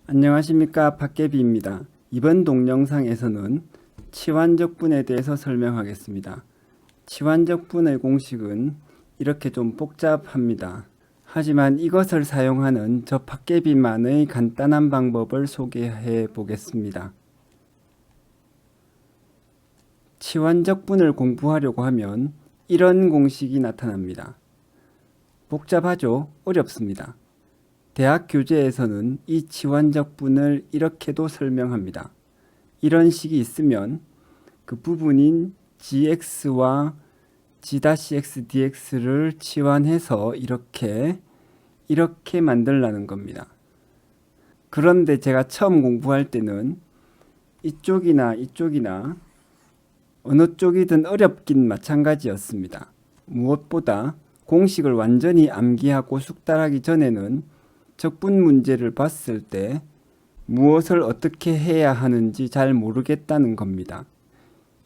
안녕하십니까, 박계비입니다. 이번 동영상에서는 치환적분에 대해서 설명하겠습니다. 치환적분의 공식은 이렇게 좀 복잡합니다. 하지만 이것을 사용하는 저 박계비만의 간단한 방법을 소개해 보겠습니다. 치환적분을 공부하려고 하면 이런 공식이 나타납니다. 복잡하죠? 어렵습니다. 대학 교재에서는 이 치환적분을 이렇게도 설명합니다. 이런 식이 있으면 그 부분인 gx와 g-x dx를 치환해서 이렇게 만들라는 겁니다. 그런데 제가 처음 공부할 때는 이쪽이나 어느 쪽이든 어렵긴 마찬가지였습니다. 무엇보다 공식을 완전히 암기하고 숙달하기 전에는 적분 문제를 봤을 때 무엇을 어떻게 해야 하는지 잘 모르겠다는 겁니다.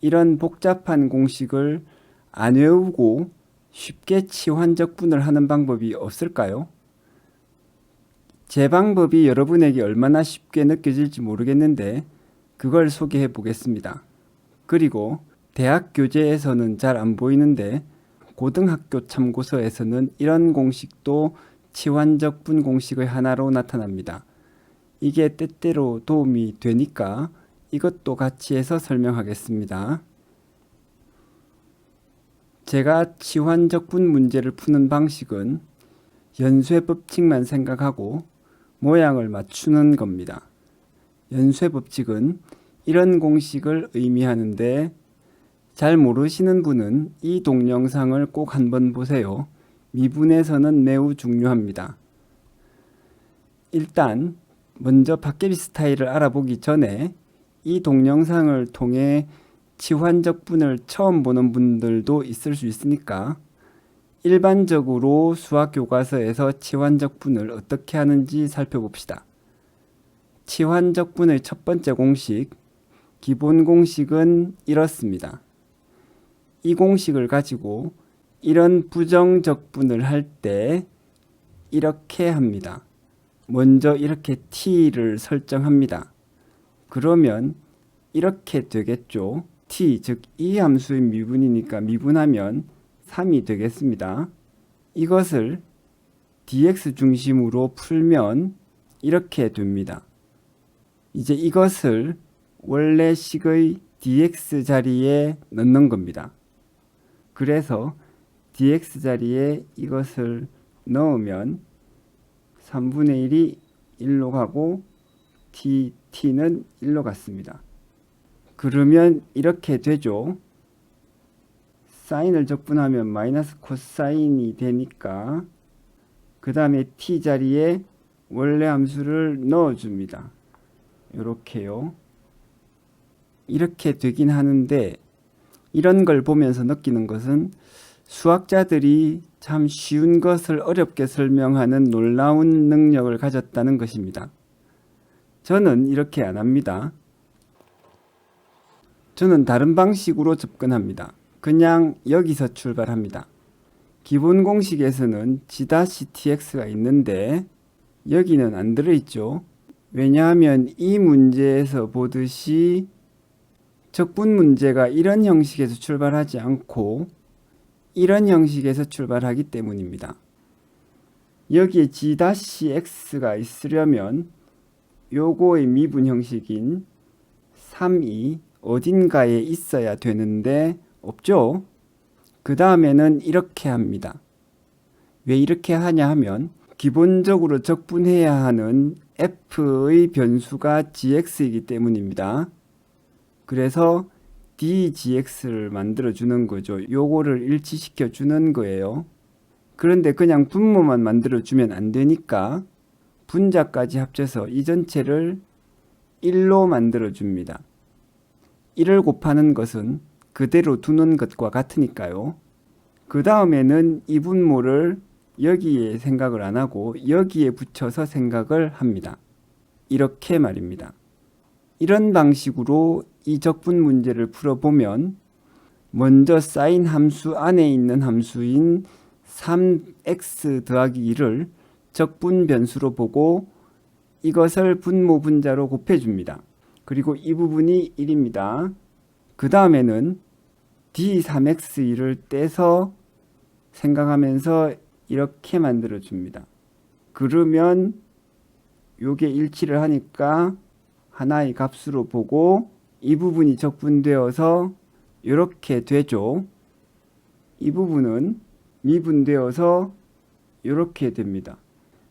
이런 복잡한 공식을 안 외우고 쉽게 치환적분을 하는 방법이 없을까요? 제 방법이 여러분에게 얼마나 쉽게 느껴질지 모르겠는데 그걸 소개해 보겠습니다. 그리고 대학 교재에서는 잘 안 보이는데 고등학교 참고서에서는 이런 공식도 치환적분 공식의 하나로 나타납니다. 이게 때때로 도움이 되니까 이것도 같이 해서 설명하겠습니다. 제가 치환적분 문제를 푸는 방식은 연쇄 법칙만 생각하고 모양을 맞추는 겁니다. 연쇄 법칙은 이런 공식을 의미하는데 잘 모르시는 분은 이 동영상을 꼭 한번 보세요. 미분에서는 매우 중요합니다. 일단 먼저 박계비 스타일을 알아보기 전에 이 동영상을 통해 치환적분을 처음 보는 분들도 있을 수 있으니까 일반적으로 수학 교과서에서 치환적분을 어떻게 하는지 살펴봅시다. 치환적분의 첫 번째 공식, 기본 공식은 이렇습니다. 이 공식을 가지고 이런 부정적분을 할 때 이렇게 합니다. 먼저 이렇게 t를 설정합니다. 그러면 이렇게 되겠죠. t, 즉 이 함수의 미분이니까 미분하면 3이 되겠습니다. 이것을 dx 중심으로 풀면 이렇게 됩니다. 이제 이것을 원래 식의 dx 자리에 넣는 겁니다. 그래서 dx 자리에 이것을 넣으면 3분의 1이 1로 가고 t는 1로 갔습니다. 그러면 이렇게 되죠. 사인을 적분하면 마이너스 코사인이 되니까 그 다음에 t 자리에 원래 함수를 넣어줍니다. 이렇게요. 이렇게 되긴 하는데 이런 걸 보면서 느끼는 것은 수학자들이 참 쉬운 것을 어렵게 설명하는 놀라운 능력을 가졌다는 것입니다. 저는 이렇게 안 합니다. 저는 다른 방식으로 접근합니다. 그냥 여기서 출발합니다. 기본 공식에서는 g-tx가 있는데 여기는 안 들어있죠. 왜냐하면 이 문제에서 보듯이 적분 문제가 이런 형식에서 출발하지 않고 이런 형식에서 출발하기 때문입니다. 여기에 g-x가 있으려면 요거의 미분 형식인 3이 어딘가에 있어야 되는데 없죠? 그 다음에는 이렇게 합니다. 왜 이렇게 하냐 하면 기본적으로 적분해야 하는 f의 변수가 gx이기 때문입니다. 그래서 dgx를 만들어 주는 거죠. 요거를 일치시켜 주는 거예요. 그런데 그냥 분모만 만들어 주면 안 되니까 분자까지 합쳐서 이 전체를 1로 만들어 줍니다. 1을 곱하는 것은 그대로 두는 것과 같으니까요. 그 다음에는 이 분모를 여기에 생각을 안 하고 여기에 붙여서 생각을 합니다. 이렇게 말입니다. 이런 방식으로 이 적분 문제를 풀어보면 먼저 사인 함수 안에 있는 함수인 3x 더하기 2를 적분 변수로 보고 이것을 분모 분자로 곱해줍니다. 그리고 이 부분이 1입니다. 그 다음에는 D3X2를 떼서 생각하면서 이렇게 만들어 줍니다. 그러면 요게 일치를 하니까 하나의 값으로 보고 이 부분이 적분되어서 이렇게 되죠. 이 부분은 미분되어서 이렇게 됩니다.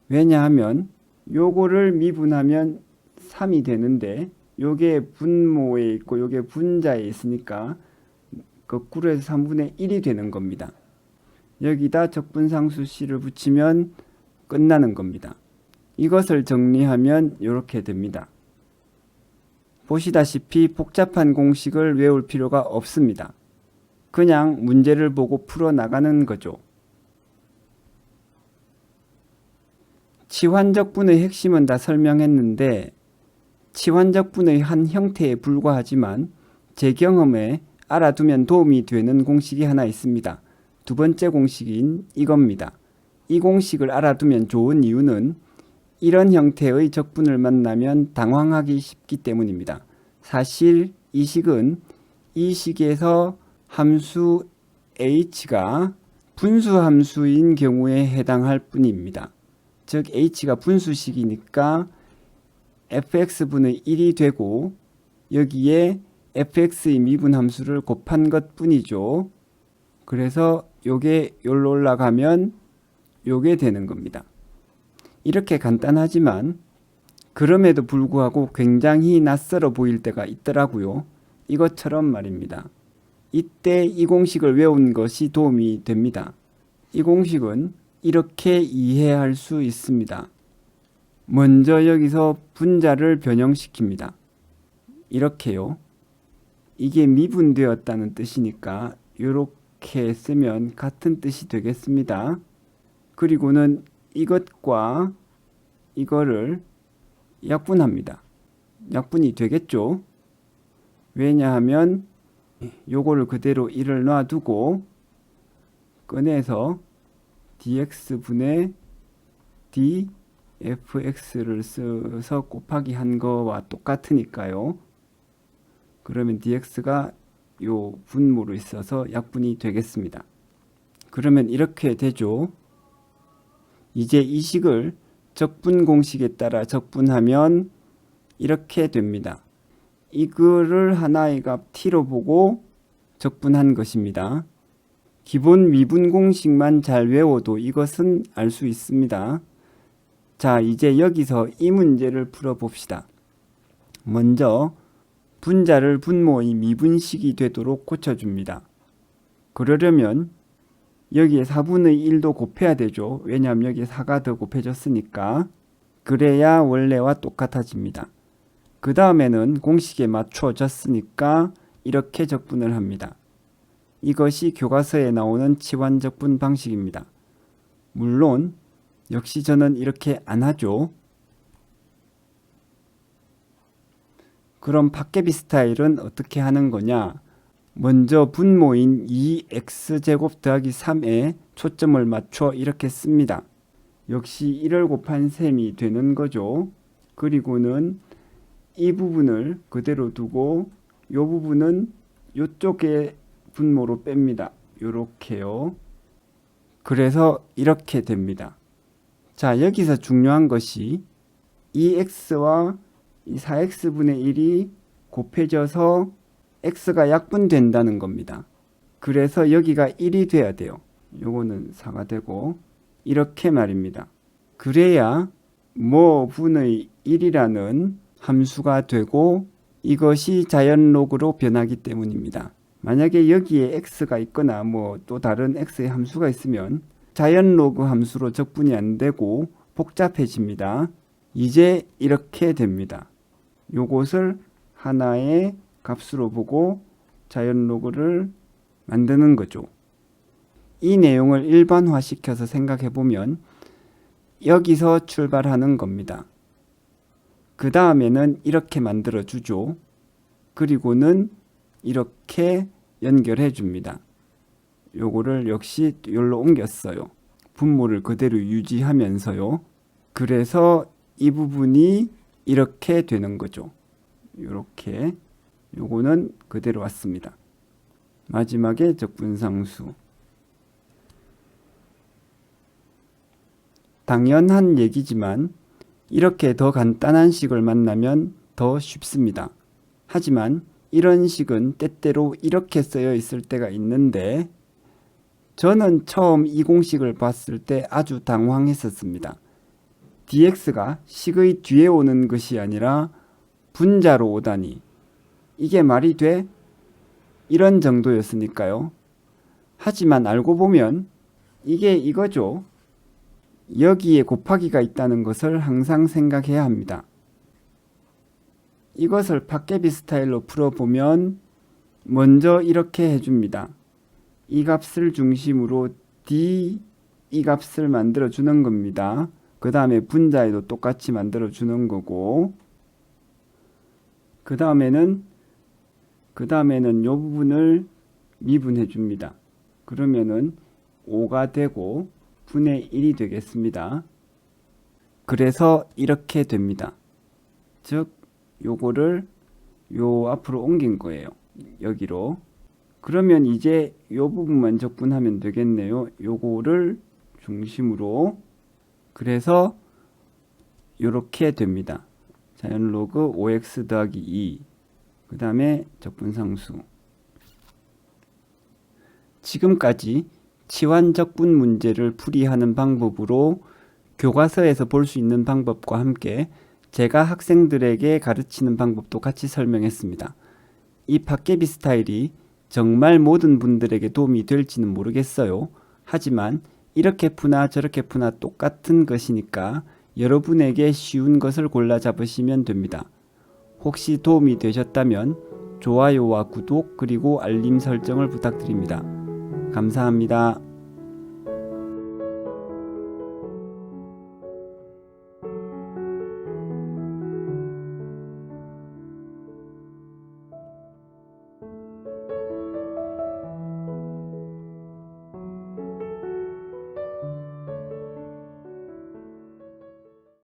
왜냐하면 요거를 미분하면 3이 되는데 요게 분모에 있고 요게 분자에 있으니까 거꾸로 해서 3분의 1이 되는 겁니다. 여기다 적분상수 C를 붙이면 끝나는 겁니다. 이것을 정리하면 이렇게 됩니다. 보시다시피 복잡한 공식을 외울 필요가 없습니다. 그냥 문제를 보고 풀어나가는 거죠. 치환적분의 핵심은 다 설명했는데 치환적분의 한 형태에 불과하지만 제 경험에 알아두면 도움이 되는 공식이 하나 있습니다. 두 번째 공식인 이겁니다. 이 공식을 알아두면 좋은 이유는 이런 형태의 적분을 만나면 당황하기 쉽기 때문입니다. 사실 이 식은 이 식에서 함수 h가 분수 함수인 경우에 해당할 뿐입니다. 즉 h가 분수식이니까 fx분의 1이 되고 여기에 fx의 미분함수를 곱한 것 뿐이죠. 그래서 요게 여기로 올라가면 요게 되는 겁니다. 이렇게 간단하지만 그럼에도 불구하고 굉장히 낯설어 보일 때가 있더라고요. 이것처럼 말입니다. 이때 이 공식을 외운 것이 도움이 됩니다. 이 공식은 이렇게 이해할 수 있습니다. 먼저 여기서 분자를 변형시킵니다. 이렇게요. 이게 미분되었다는 뜻이니까 이렇게 쓰면 같은 뜻이 되겠습니다. 그리고는 이것과 이거를 약분합니다. 약분이 되겠죠. 왜냐하면 요거를 그대로 1을 놔두고 꺼내서 dx분의 dfx를 써서 곱하기 한 거와 똑같으니까요. 그러면 dx가 요 분모로 있어서 약분이 되겠습니다. 그러면 이렇게 되죠. 이제 이 식을 적분 공식에 따라 적분하면 이렇게 됩니다. 이거를 하나의 값 t로 보고 적분한 것입니다. 기본 미분 공식만 잘 외워도 이것은 알 수 있습니다. 자, 이제 여기서 이 문제를 풀어봅시다. 먼저 분자를 분모의 미분식이 되도록 고쳐줍니다. 그러려면 여기에 4분의 1도 곱해야 되죠. 왜냐하면 여기에 4가 더 곱해졌으니까. 그래야 원래와 똑같아집니다. 그 다음에는 공식에 맞춰졌으니까 이렇게 적분을 합니다. 이것이 교과서에 나오는 치환적분 방식입니다. 물론 역시 저는 이렇게 안 하죠. 그럼 팟개비 스타일은 어떻게 하는 거냐? 먼저 분모인 2x제곱 더하기 3에 초점을 맞춰 이렇게 씁니다. 역시 1을 곱한 셈이 되는 거죠. 그리고는 이 부분을 그대로 두고 이 부분은 이쪽에 분모로 뺍니다. 요렇게요. 그래서 이렇게 됩니다. 자, 여기서 중요한 것이 이 x와 이 4x분의 1이 곱해져서 x가 약분된다는 겁니다. 그래서 여기가 1이 돼야 돼요. 요거는 4가 되고 이렇게 말입니다. 그래야 뭐 분의 1이라는 함수가 되고 이것이 자연로그로 변하기 때문입니다. 만약에 여기에 x가 있거나 뭐 또 다른 x의 함수가 있으면 자연로그 함수로 적분이 안 되고 복잡해집니다. 이제 이렇게 됩니다. 요것을 하나의 값으로 보고 자연로그를 만드는 거죠. 이 내용을 일반화시켜서 생각해 보면 여기서 출발하는 겁니다. 그 다음에는 이렇게 만들어 주죠. 그리고는 이렇게 연결해 줍니다. 요거를 역시 여기로 옮겼어요. 분모를 그대로 유지하면서요. 그래서 이 부분이 이렇게 되는 거죠. 이렇게 요거는 그대로 왔습니다. 마지막에 적분상수. 당연한 얘기지만 이렇게 더 간단한 식을 만나면 더 쉽습니다. 하지만 이런 식은 때때로 이렇게 쓰여 있을 때가 있는데 저는 처음 이 공식을 봤을 때 아주 당황했었습니다. dx가 식의 뒤에 오는 것이 아니라 분자로 오다니 이게 말이 돼? 이런 정도였으니까요. 하지만 알고 보면 이게 이거죠. 여기에 곱하기가 있다는 것을 항상 생각해야 합니다. 이것을 팟개비 스타일로 풀어보면 먼저 이렇게 해줍니다. 이 값을 중심으로 d 이 값을 만들어 주는 겁니다. 그 다음에 분자에도 똑같이 만들어 주는 거고 그 다음에는 이 부분을 미분해 줍니다. 그러면은 5가 되고 분의 1이 되겠습니다. 그래서 이렇게 됩니다. 즉 요거를 요 앞으로 옮긴 거예요. 여기로. 그러면 이제 요 부분만 적분하면 되겠네요. 요거를 중심으로. 그래서 요렇게 됩니다. 자연 로그 5x 더하기 2. 그 다음에 적분상수. 지금까지 치환적분 문제를 풀이하는 방법으로 교과서에서 볼 수 있는 방법과 함께 제가 학생들에게 가르치는 방법도 같이 설명했습니다. 이 팟개비 스타일이 정말 모든 분들에게 도움이 될지는 모르겠어요. 하지만 이렇게 푸나 저렇게 푸나 똑같은 것이니까 여러분에게 쉬운 것을 골라 잡으시면 됩니다. 혹시 도움이 되셨다면 좋아요와 구독 그리고 알림 설정을 부탁드립니다. 감사합니다.